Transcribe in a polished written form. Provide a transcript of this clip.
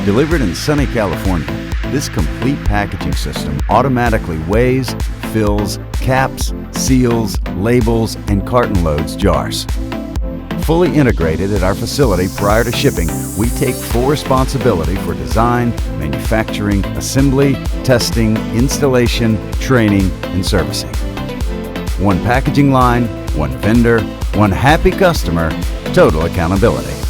Delivered in sunny California, this complete packaging system automatically weighs, fills, caps, seals, labels, and carton loads jars. Fully integrated at our facility prior to shipping, we take full responsibility for design, manufacturing, assembly, testing, installation, training, and servicing. One packaging line, one vendor, one happy customer, total accountability.